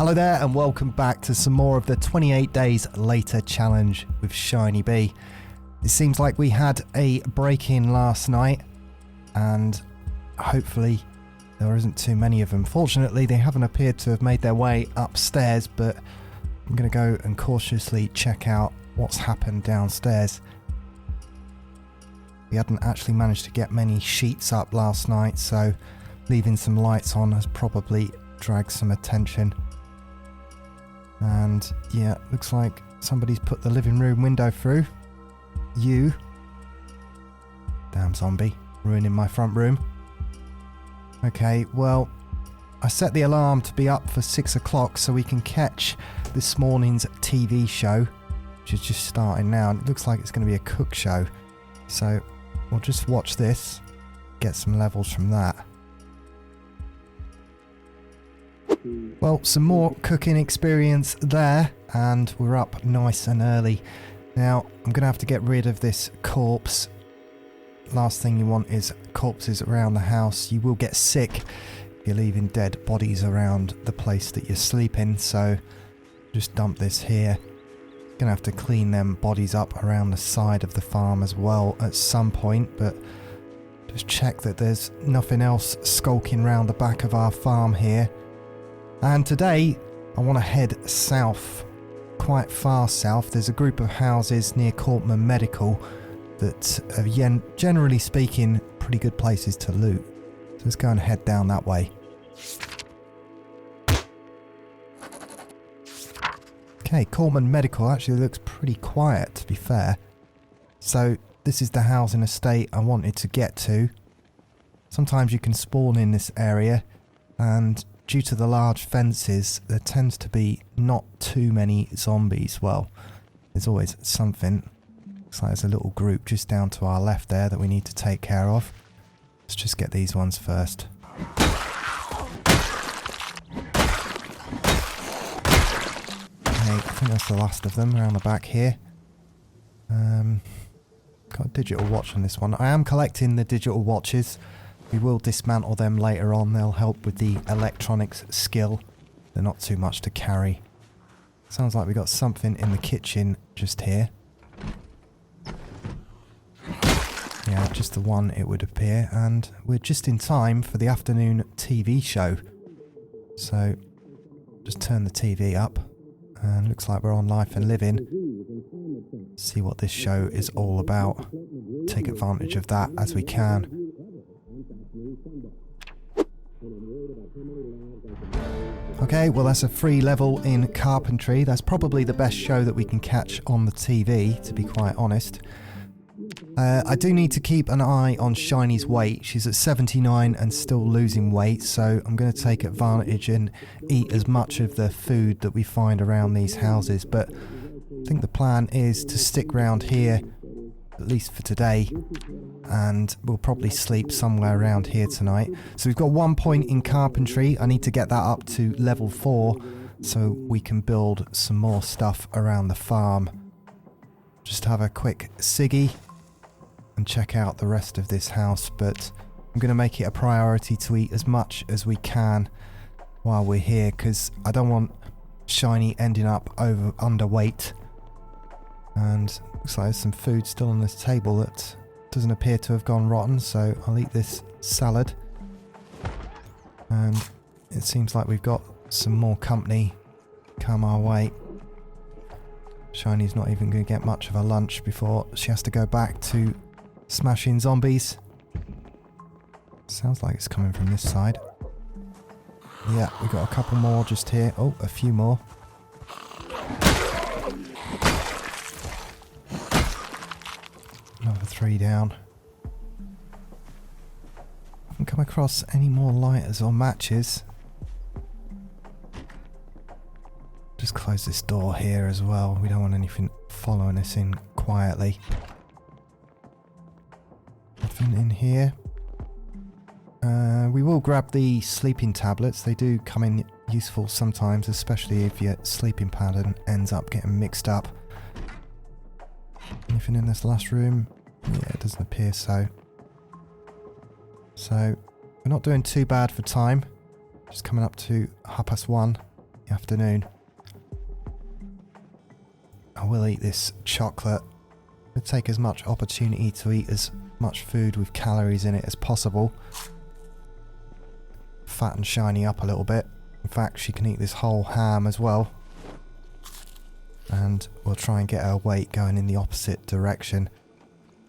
Hello there and welcome back to some more of the 28 Days Later challenge with Shiny Bee. It seems like we had a break-in last night and hopefully there isn't too many of them. Fortunately, they haven't appeared to have made their way upstairs, but I'm going to go and cautiously check out what's happened downstairs. We hadn't actually managed to get many sheets up last night, so leaving some lights on has probably dragged some attention. And yeah, looks like somebody's put the living room window through. You. Damn zombie, ruining my front room. Okay, well, I set the alarm to be up for 6 o'clock so we can catch this morning's TV show, which is just starting now. And it looks like it's going to be a cook show. So we'll just watch this, get some levels from that. Well, some more cooking experience there, and we're up nice and early. Now, I'm going to have to get rid of this corpse. Last thing you want is corpses around the house. You will get sick if you're leaving dead bodies around the place that you're sleeping, so just dump this here. Going to have to clean them bodies up around the side of the farm as well at some point, but just check that there's nothing else skulking around the back of our farm here. And today I want to head south, quite far south. There's a group of houses near Cortman Medical that are generally speaking pretty good places to loot. So let's go and head down that way. Okay, Cortman Medical actually looks pretty quiet, to be fair. So this is the housing estate I wanted to get to. Sometimes you can spawn in this area, and due to the large fences, there tends to be not too many zombies. Well, there's always something. Looks like there's a little group just down to our left there that we need to take care of. Let's just get these ones first. Okay, I think that's the last of them around the back here. Got a digital watch on this one. I am collecting the digital watches. We will dismantle them later on. They'll help with the electronics skill. They're not too much to carry. Sounds like we got something in the kitchen just here. Yeah, just the one it would appear. And we're just in time for the afternoon TV show. So just turn the TV up. And looks like we're on Life and Living. See what this show is all about. Take advantage of that as we can. Okay, well that's a free level in carpentry. That's probably the best show that we can catch on the TV, to be quite honest. I do need to keep an eye on Shiny's weight. She's at 79 and still losing weight, so I'm going to take advantage and eat as much of the food that we find around these houses. But I think the plan is to stick around here, at least for today, and we'll probably sleep somewhere around here tonight. So we've got 1 point in carpentry. I need to get that up to level 4 so we can build some more stuff around the farm. Just have a quick ciggy and check out the rest of this house, but I'm going to make it a priority to eat as much as we can while we're here, because I don't want Shiny ending up underweight. And looks like there's some food still on this table that doesn't appear to have gone rotten, so I'll eat this salad. And it seems like we've got some more company come our way. Shiny's not even going to get much of a lunch before she has to go back to smashing zombies. Sounds like it's coming from this side. Yeah, we got a couple more just here. Oh, a few more. Another 3 down. I haven't come across any more lighters or matches. Just close this door here as well. We don't want anything following us in quietly. Nothing in here. We will grab the sleeping tablets. They do come in useful sometimes, especially if your sleeping pattern ends up getting mixed up. Anything in this last room? Yeah, it doesn't appear so. So, we're not doing too bad for time. Just coming up to 1:30 afternoon. I will eat this chocolate. I'll take as much opportunity to eat as much food with calories in it as possible. Fatten Shiny up a little bit. In fact, she can eat this whole ham as well. And we'll try and get her weight going in the opposite direction.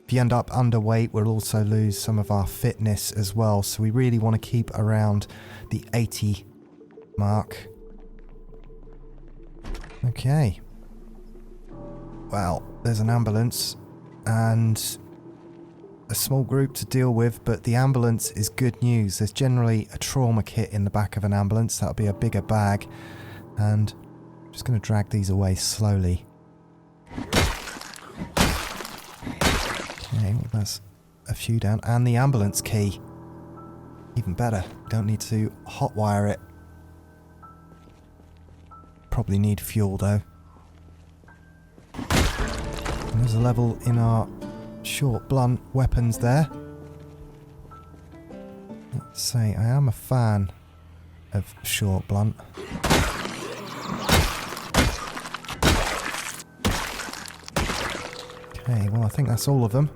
If you end up underweight, we'll also lose some of our fitness as well. So we really want to keep around the 80 mark. Okay. Well, there's an ambulance and a small group to deal with, but the ambulance is good news. There's generally a trauma kit in the back of an ambulance. That'll be a bigger bag. And I'm just going to drag these away slowly. Okay, well, that's a few down. And the ambulance key. Even better. Don't need to hotwire it. Probably need fuel though. And there's a level in our short blunt weapons there. Let's say I am a fan of short blunt. Okay, well I think that's all of them.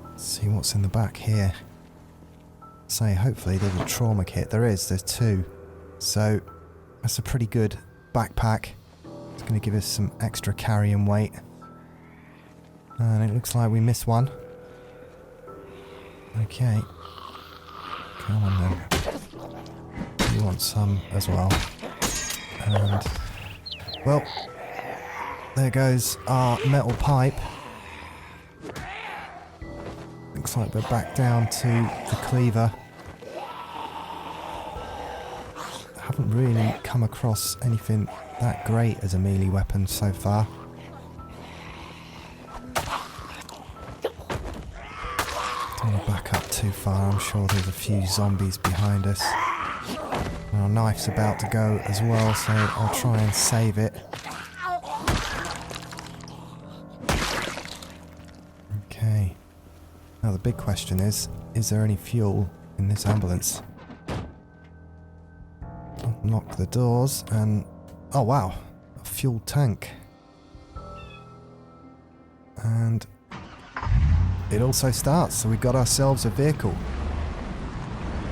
Let's see what's in the back here. Say hopefully there's a trauma kit. There's two. So that's a pretty good backpack. It's going to give us some extra carrying weight. And it looks like we missed one. Okay. Come on then. You want some as well. And, well, there goes our metal pipe. Looks like we're back down to the cleaver. Haven't really come across anything that great as a melee weapon so far. Don't want to back up too far. I'm sure there's a few zombies behind us. And our knife's about to go as well, so I'll try and save it. Okay. Now the big question is there any fuel in this ambulance? Unlock the doors and... oh wow, a fuel tank. And it also starts, so we got ourselves a vehicle.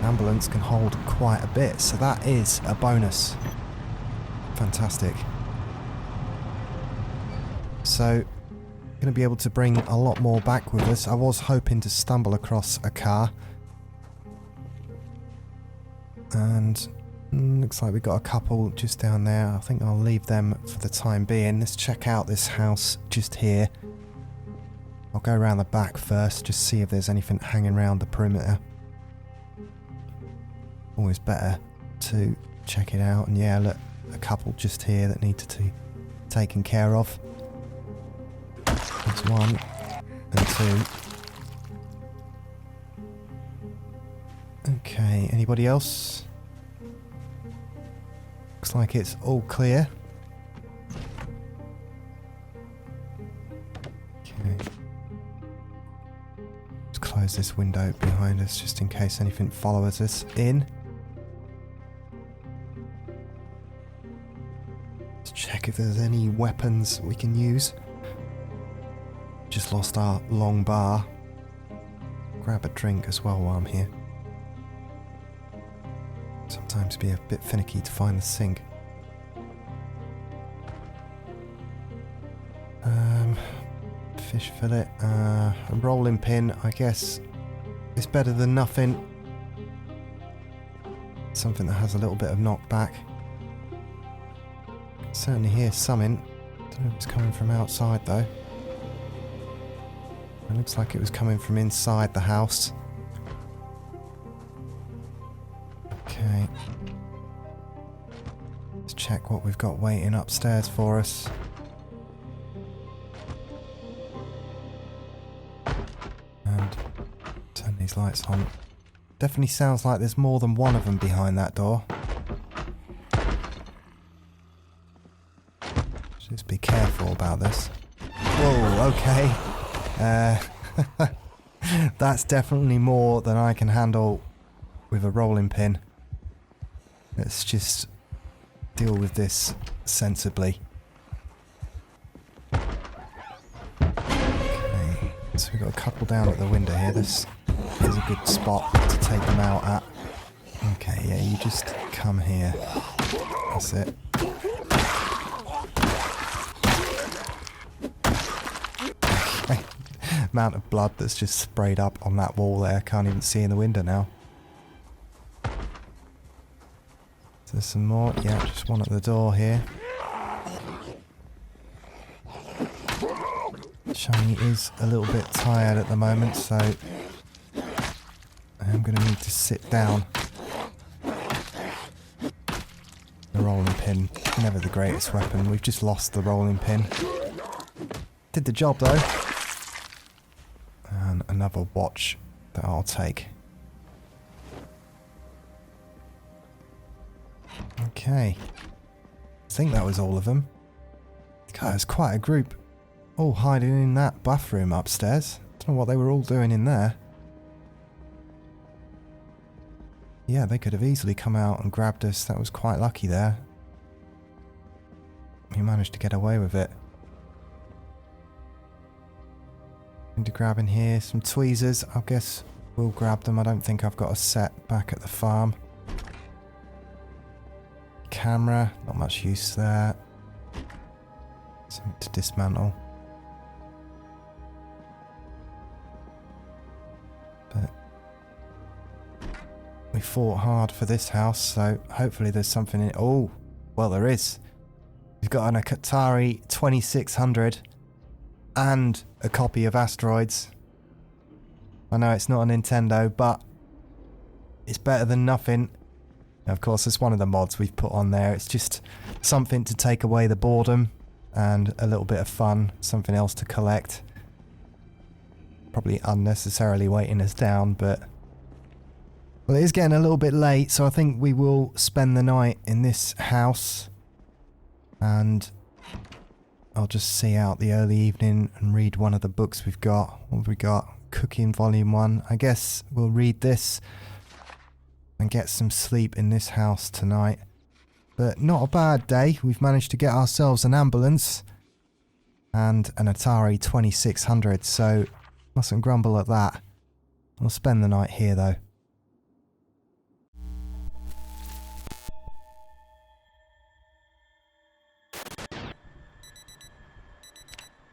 Ambulance can hold quite a bit, so that is a bonus. Fantastic. So, going to be able to bring a lot more back with us. I was hoping to stumble across a car. And looks like we've got a couple just down there. I think I'll leave them for the time being. Let's check out this house just here. I'll go around the back first, just see if there's anything hanging around the perimeter. Always better to check it out. And yeah, look, a couple just here that need to be taken care of. That's one and two. Okay, anybody else? Looks like it's all clear. Okay. Let's close this window behind us just in case anything follows us in. Let's check if there's any weapons we can use. Just lost our long bar. Grab a drink as well while I'm here. Sometimes be a bit finicky to find the sink. Fish fillet, a rolling pin, I guess it's better than nothing. Something that has a little bit of knockback. Certainly hear something. Don't know if it's coming from outside though. It looks like it was coming from inside the house. Okay. Let's check what we've got waiting upstairs for us. And turn these lights on. Definitely sounds like there's more than one of them behind that door. Just be careful about this. Whoa, okay. That's definitely more than I can handle with a rolling pin. Let's just deal with this sensibly. Okay, so we've got a couple down at the window here. This is a good spot to take them out at. Okay, yeah, you just come here. That's it. Okay. Amount of blood that's just sprayed up on that wall there. Can't even see in the window now. Is there some more? Yeah, just one at the door here. Shiny is a little bit tired at the moment, so I'm going to need to sit down. The rolling pin, never the greatest weapon. We've just lost the rolling pin. Did the job though. And another watch that I'll take. Okay. I think that was all of them. God, there's quite a group all hiding in that bathroom upstairs. Don't know what they were all doing in there. Yeah, they could have easily come out and grabbed us. That was quite lucky there. We managed to get away with it. Into grabbing here some tweezers. I guess we'll grab them. I don't think I've got a set back at the farm. Camera, not much use there. Something to dismantle. But we fought hard for this house, so hopefully there's something in it. Oh, well there is. We've got an Atari 2600 and a copy of Asteroids. I know it's not a Nintendo, but it's better than nothing. Of course, it's one of the mods we've put on there. It's just something to take away the boredom and a little bit of fun, something else to collect. Probably unnecessarily weighting us down, but well, it is getting a little bit late, so I think we will spend the night in this house and I'll just see out the early evening and read one of the books we've got. What have we got? Cooking Volume 1. I guess we'll read this and get some sleep in this house tonight. But not a bad day. We've managed to get ourselves an ambulance and an Atari 2600, so mustn't grumble at that. We'll spend the night here though.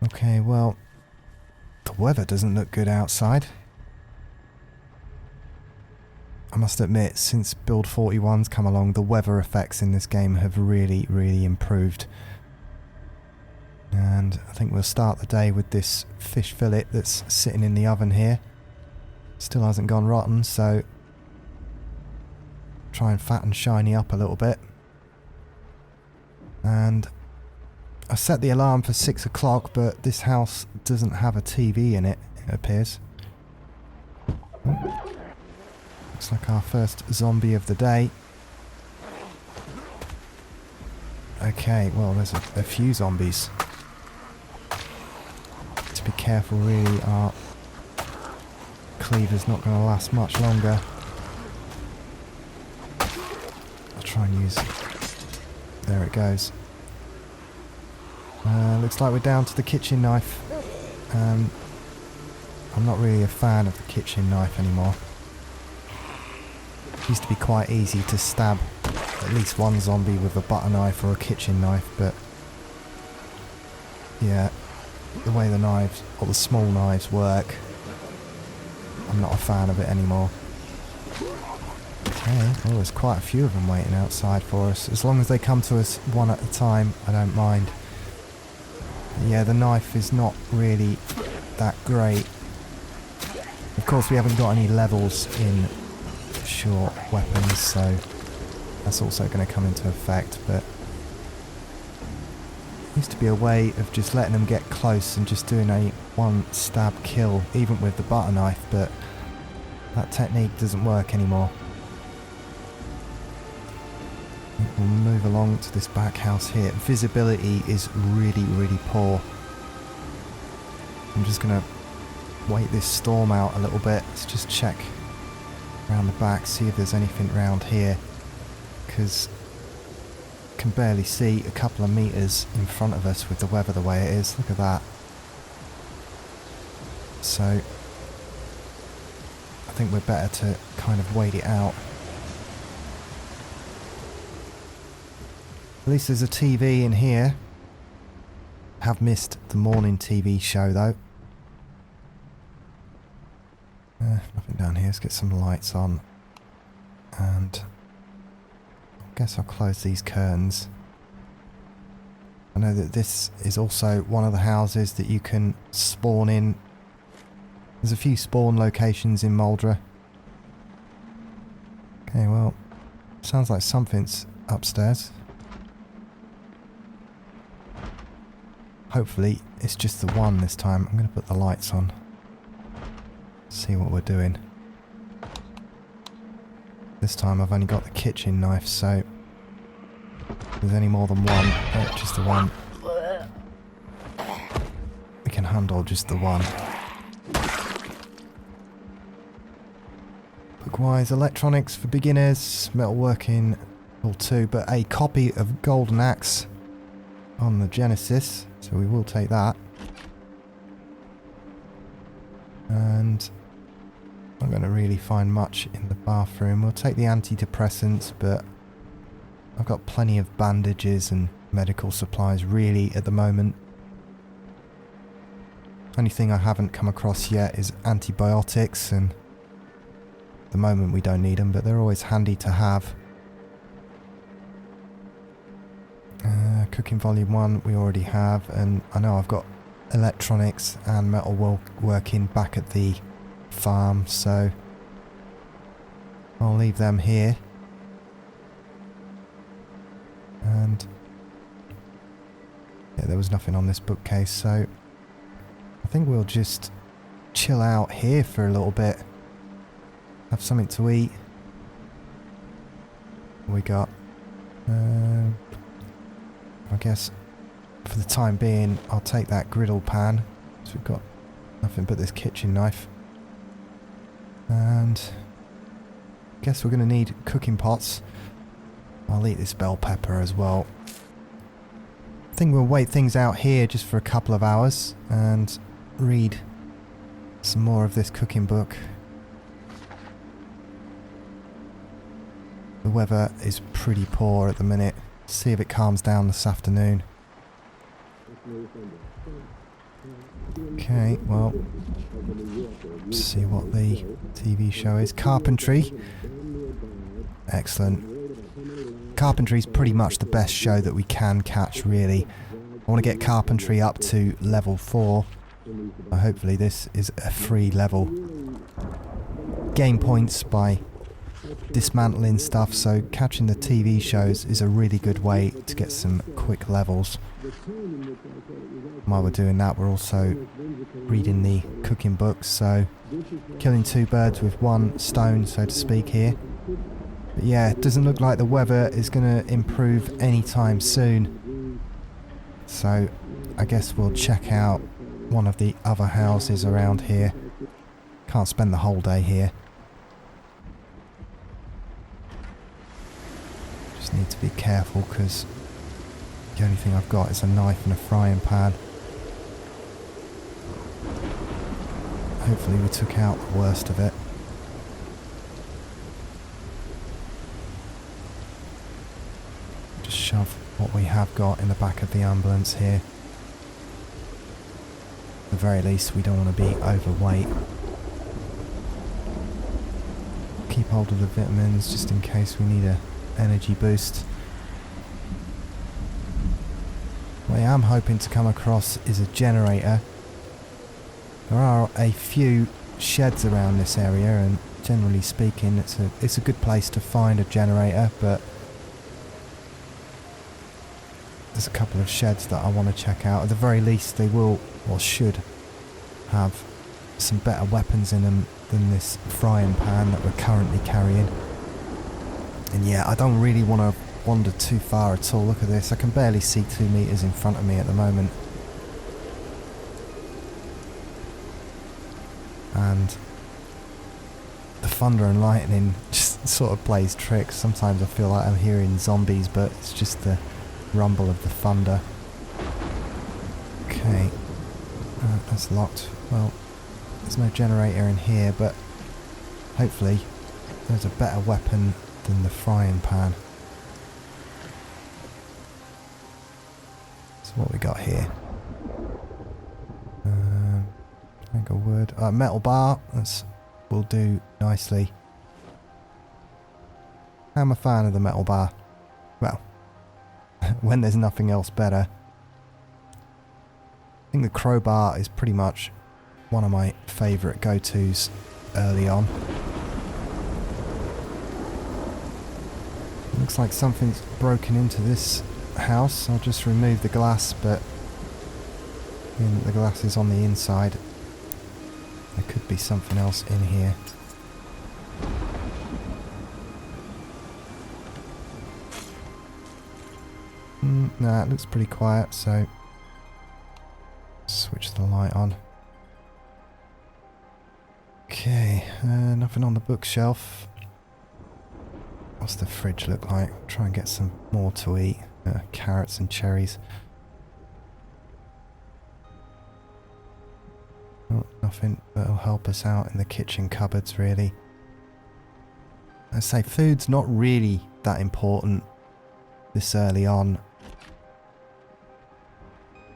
Okay, well, the weather doesn't look good outside. I must admit, since Build 41's come along, the weather effects in this game have really, really improved. And I think we'll start the day with this fish fillet that's sitting in the oven here. Still hasn't gone rotten, so try and fatten Shiny up a little bit. And I set the alarm for 6 o'clock, but this house doesn't have a TV in it, it appears. Looks like our first zombie of the day. Okay, well there's a few zombies. To be careful really, our cleaver's not going to last much longer. I'll try and use... There it goes. Looks like we're down to the kitchen knife. I'm not really a fan of the kitchen knife anymore. It used to be quite easy to stab at least one zombie with a butter knife or a kitchen knife, but yeah, the way the knives, or the small knives, work, I'm not a fan of it anymore. Okay, oh, there's quite a few of them waiting outside for us. As long as they come to us one at a time, I don't mind. Yeah, the knife is not really that great. Of course, we haven't got any levels in short weapons, so that's also going to come into effect, but there used to be a way of just letting them get close and just doing a one stab kill, even with the butter knife, but that technique doesn't work anymore. We'll move along to this back house here. Visibility is really, really poor. I'm just going to wait this storm out a little bit. Let's just check around the back, see if there's anything round here, because I can barely see a couple of meters in front of us with the weather the way it is. Look at that. So I think we're better to kind of wait it out. At least there's a TV in here. Have missed the morning TV show though. Nothing down here. Let's get some lights on. And I guess I'll close these curtains. I know that this is also one of the houses that you can spawn in. There's a few spawn locations in Moldra. Okay, well, sounds like something's upstairs. Hopefully it's just the one this time. I'm going to put the lights on. See what we're doing. This time I've only got the kitchen knife, so if there's any more than one, just the one. We can handle just the one. Book-wise, electronics for beginners, metalworking, all 2, but a copy of Golden Axe on the Genesis, so we will take that. And I'm not going to really find much in the bathroom. We'll take the antidepressants, but I've got plenty of bandages and medical supplies really at the moment. Only thing I haven't come across yet is antibiotics, and at the moment we don't need them, but they're always handy to have. Cooking volume 1 we already have, and I know I've got electronics and metal working back at the farm, so I'll leave them here. And yeah, there was nothing on this bookcase, so I think we'll just chill out here for a little bit, have something to eat. What we got? I guess for the time being I'll take that griddle pan, so we've got nothing but this kitchen knife. And I guess we're going to need cooking pots. I'll eat this bell pepper as well. I think we'll wait things out here just for a couple of hours and read some more of this cooking book. The weather is pretty poor at the minute. See if it calms down this afternoon. Okay, well, let's see what the TV show is. Carpentry. Excellent. Carpentry's pretty much the best show that we can catch, really. I want to get Carpentry up to level 4. Hopefully this is a free level. Gain points by dismantling stuff, so catching the TV shows is a really good way to get some quick levels. While we're doing that, we're also reading the cooking books, so killing 2 birds with 1 stone, so to speak, here. But yeah, it doesn't look like the weather is going to improve anytime soon, so I guess we'll check out one of the other houses around here. Can't spend the whole day here. Need to be careful because the only thing I've got is a knife and a frying pan. Hopefully we took out the worst of it. Just shove what we have got in the back of the ambulance here. At the very least we don't want to be overweight. Keep hold of the vitamins just in case we need a energy boost. What I am hoping to come across is a generator. There are a few sheds around this area, and generally speaking it's a good place to find a generator, but there's a couple of sheds that I want to check out. At the very least they will, or should, have some better weapons in them than this frying pan that we're currently carrying. And yeah, I don't really want to wander too far at all. Look at this, I can barely see 2 meters in front of me at the moment. And the the thunder and lightning just sort of plays tricks. Sometimes I feel like I'm hearing zombies, but it's just the rumble of the thunder. Okay, that's locked. Well, there's no generator in here, but hopefully there's a better weapon than the frying pan. So what we got here? Plank of wood. Metal bar. Will do nicely. I'm a fan of the metal bar. Well, when there's nothing else better. I think the crowbar is pretty much one of my favourite go-tos early on. Looks like something's broken into this house. I'll just remove the glass, but the glass is on the inside. There could be something else in here. Nah, it looks pretty quiet, so switch the light on. Okay, nothing on the bookshelf. What's the fridge look like? Try and get some more to eat. Carrots and cherries. Oh, nothing that'll help us out in the kitchen cupboards, really. I say food's not really that important this early on.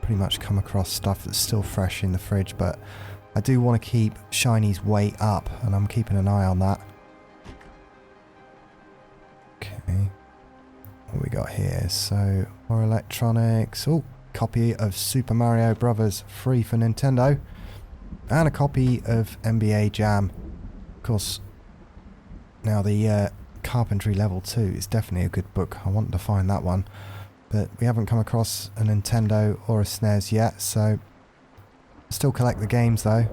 Pretty much come across stuff that's still fresh in the fridge, but I do want to keep Shiny's weight up, and I'm keeping an eye on that. Okay, what we got here? So, more electronics. Oh, copy of Super Mario Brothers, free for Nintendo. And a copy of NBA Jam. Of course, now the Carpentry Level 2 is definitely a good book. I want to find that one. But we haven't come across a Nintendo or a SNES yet, so still collect the games though.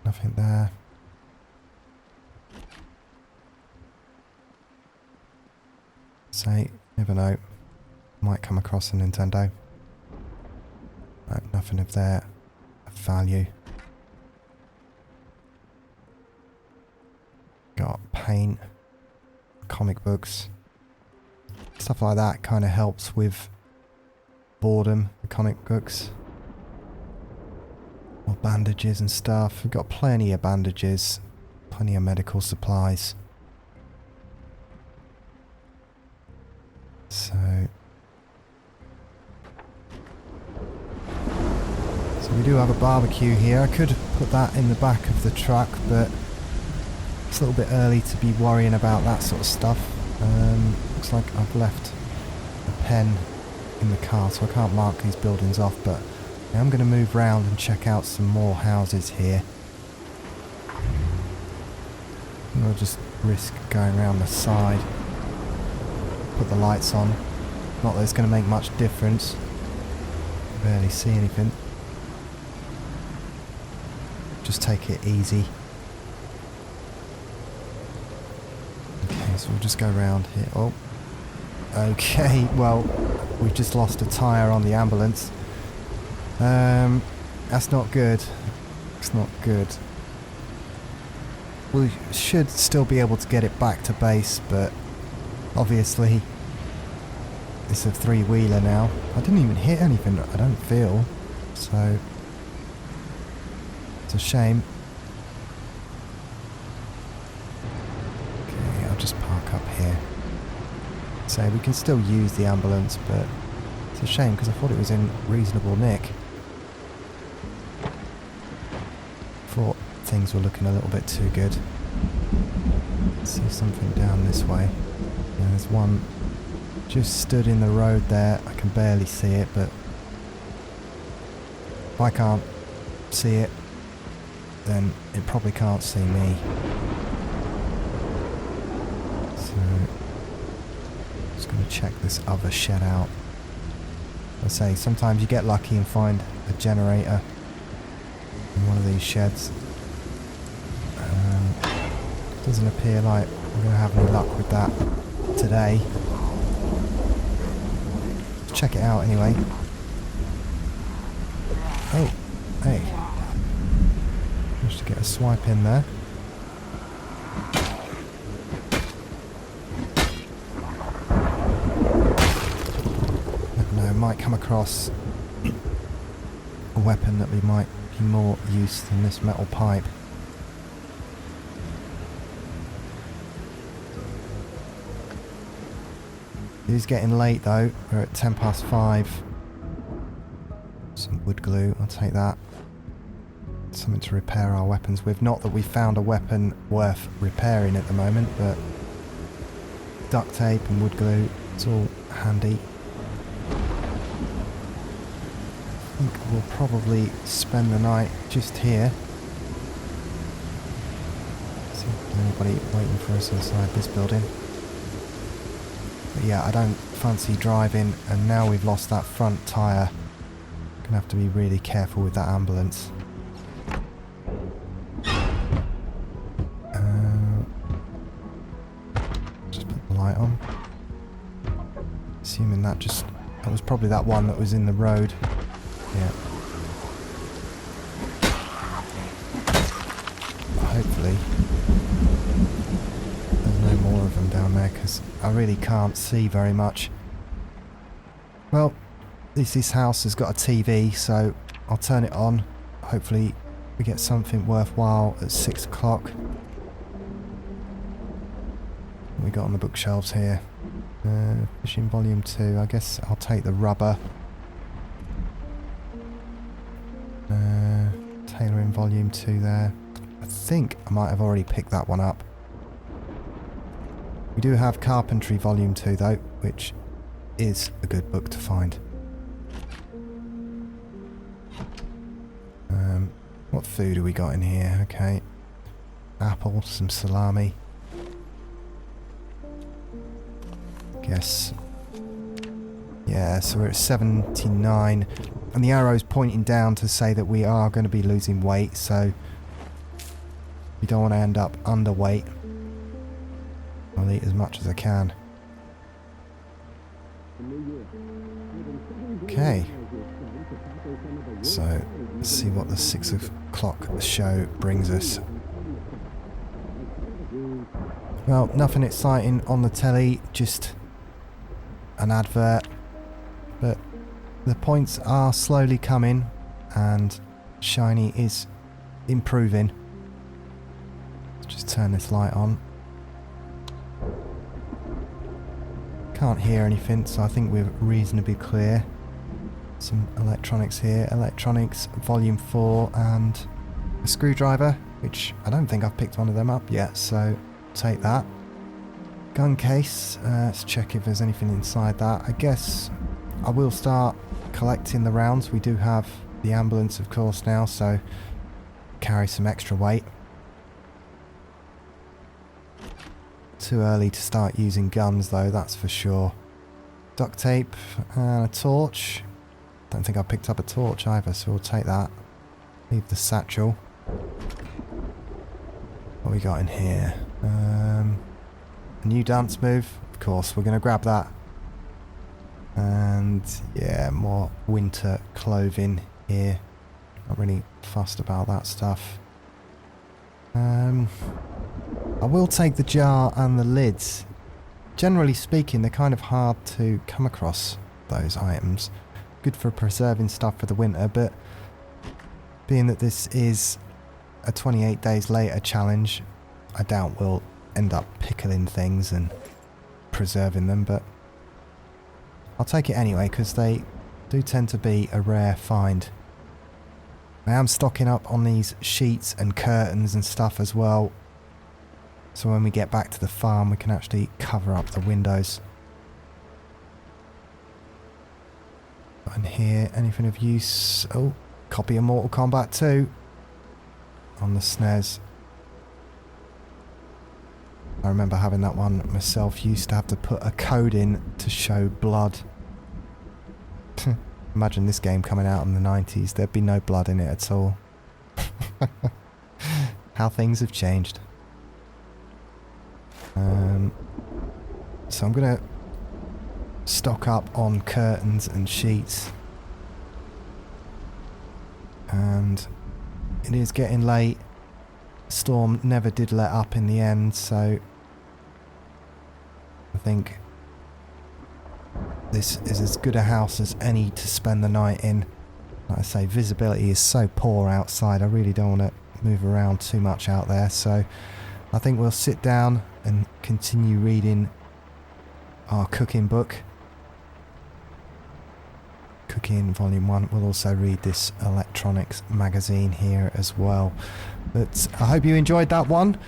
Nothing there. Say, never know. Might come across a Nintendo. No, nothing of their value. Got paint, comic books, stuff like that kind of helps with boredom, the comic books. More bandages and stuff. We've got plenty of bandages, plenty of medical supplies. So we do have a barbecue here. I could put that in the back of the truck, but it's a little bit early to be worrying about that sort of stuff. Looks like I've left a pen in the car, so I can't mark these buildings off, but I am going to move round and check out some more houses here. And I'll just risk going around the side. Put the lights on. Not that it's going to make much difference. Barely see anything. Just take it easy. Okay, so we'll just go around here. Oh. Okay, well, we've just lost a tyre on the ambulance. That's not good. It's not good. We should still be able to get it back to base, but obviously it's a three-wheeler now. I didn't even hit anything, I don't feel, so it's a shame. Okay, I'll just park up here. So we can still use the ambulance, but it's a shame because I thought it was in reasonable nick. Thought things were looking a little bit too good. See something down this way. Yeah, there's one just stood in the road there. I can barely see it, but if I can't see it, then it probably can't see me. So, just going to check this other shed out. I say, sometimes you get lucky and find a generator in one of these sheds. Doesn't appear like we're going to have any luck with that today. Let's check it out anyway. Oh, hey. Managed to get a swipe in there. Never know, might come across a weapon that we might be more use than this metal pipe. It is getting late though, we're at 5:10. Some wood glue, I'll take that. Something to repair our weapons with. Not that we found a weapon worth repairing at the moment, but duct tape and wood glue, it's all handy. I think we'll probably spend the night just here. See if there's anybody waiting for us inside this building. But yeah, I don't fancy driving, and now we've lost that front tyre. Gonna have to be really careful with that ambulance. Just put the light on. Assuming that was probably that one that was in the road. Yeah. Hopefully there's no more of them down there, because I really can't see very much. Well, at least this house has got a TV, so I'll turn it on. Hopefully we get something worthwhile at 6 o'clock. What we got on the bookshelves here? Fishing Volume 2. I guess I'll take the rubber. Tailoring Volume 2 there. I think I might have already picked that one up. We do have Carpentry Volume 2 though, which is a good book to find. What food have we got in here? Okay. Apple, some salami. Guess. Yeah, so we're at 79. And the arrow's pointing down to say that we are going to be losing weight, so we don't want to end up underweight. I'll eat as much as I can. Okay. So, let's see what the 6 o'clock show brings us. Well, nothing exciting on the telly, just an advert. But the points are slowly coming, and Shiny is improving. Let's just turn this light on. Can't hear anything, so I think we're reasonably clear. Some electronics here. Electronics Volume 4 and a screwdriver, which I don't think I've picked one of them up yet, so take that. Gun case. Let's check if there's anything inside that. I guess I will start collecting the rounds. We do have the ambulance, of course, now, so carry some extra weight. Too early to start using guns, though, that's for sure. Duct tape and a torch. Don't think I picked up a torch either, so we'll take that. Leave the satchel. What we got in here? A new dance move. Of course, we're going to grab that. And yeah, more winter clothing here. Not really fussed about that stuff. I will take the jar and the lids. Generally speaking, they're kind of hard to come across, those items. Good for preserving stuff for the winter, but being that this is a 28 days later challenge, I doubt we'll end up pickling things and preserving them, but I'll take it anyway, because they do tend to be a rare find. I am stocking up on these sheets and curtains and stuff as well, so when we get back to the farm we can actually cover up the windows. And here, anything of use? Oh, copy of Mortal Kombat 2 on the SNES. I remember having that one myself. Used to have to put a code in to show blood. Imagine this game coming out in the 90s. There'd be no blood in it at all. How things have changed. So I'm going to stock up on curtains and sheets. And it is getting late. storm never did let up in the end, so I think this is as good a house as any to spend the night in. Like I say, visibility is so poor outside, I really don't want to move around too much out there, so I think we'll sit down and continue reading our cooking book. Cooking Volume 1. We'll also read this electronics magazine here as well. But I hope you enjoyed that one.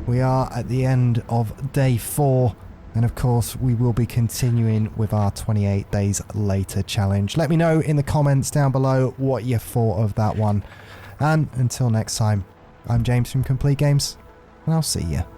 We are at the end of day 4, and of course we will be continuing with our 28 days later challenge. Let me know in the comments down below what you thought of that one. And until next time, I'm James from Complete Games, and I'll see you.